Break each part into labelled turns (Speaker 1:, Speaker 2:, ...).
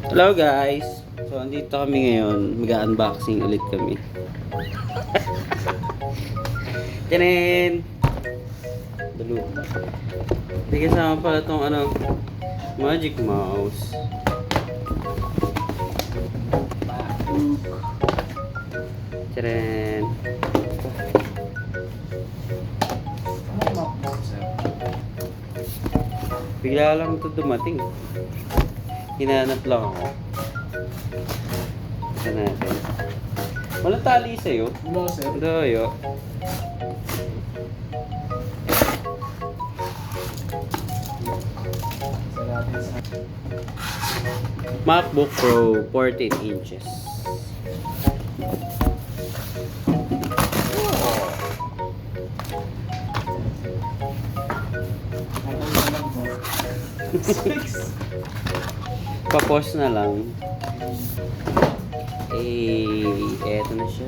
Speaker 1: Hello guys! So, andito kami ngayon. Mag-unboxing ulit kami. Tinin! Dalo. Hindi kasama pala itong Magic Mouse. Tinin! Bigla lang ito dumating. Hinanap lang ako. Ito natin. Walang tali sa'yo.
Speaker 2: Wala, sir.
Speaker 1: Doyo. MacBook Pro 14 inches. Pa-pause na lang. Eto na siya.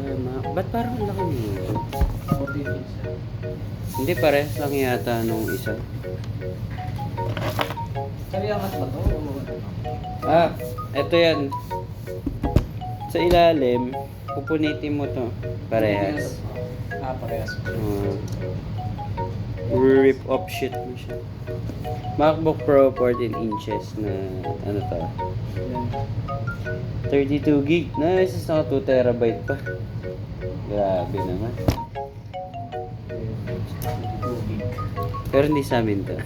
Speaker 1: Ba't parang ang laki nito?
Speaker 2: 14 inch.
Speaker 1: Hindi, pares lang yata nung isa.
Speaker 2: Kaliangat ba to?
Speaker 1: Eto yan. Sa ilalim, pupunitin mo to. Parehas.
Speaker 2: Parehas.
Speaker 1: Rip off shit mo siya. MacBook Pro 14 inches na ano to? 32 gig. Nice, is naka 2 terabyte pa. Grabe naman.
Speaker 2: 2 gig.
Speaker 1: Pero hindi sa amin to.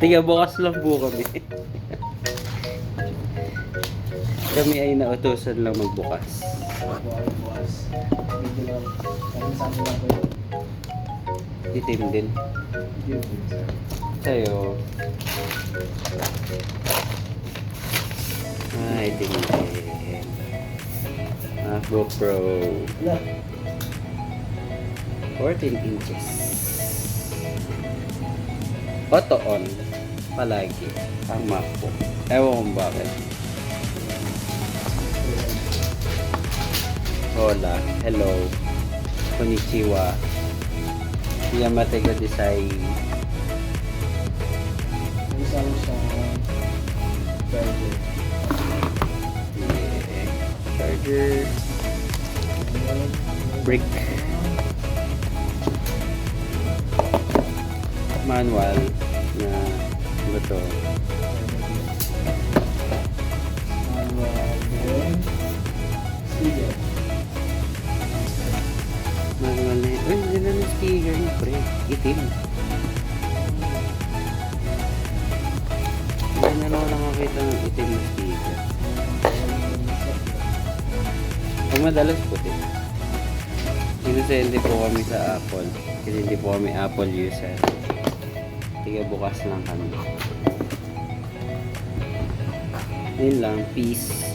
Speaker 1: Tiga bukas lang po kami. Kami ay nautusan lang magbukas.
Speaker 2: Bukas. Medyo lang. Kami sa amin lang po.
Speaker 1: Itim din. Sa'yo. Itim din. MacBook Pro 14 inches. Auto on palagi ang MacBook. Ewan kung bakit. Hola, hello, konnichiwa, Yamate ga desai.
Speaker 2: Isa lang siya.
Speaker 1: Charger. Brick. Manual na ano to? Manual na yun. Uy, hindi na ng sticker niya, pre. Itim. Hindi na lang ako nakakita ng itim na sticker. Pag madalas puti. Inosente po kami sa Apple. Kasi hindi po kami Apple user. Tiga bukas lang kami. Yun lang. Peace.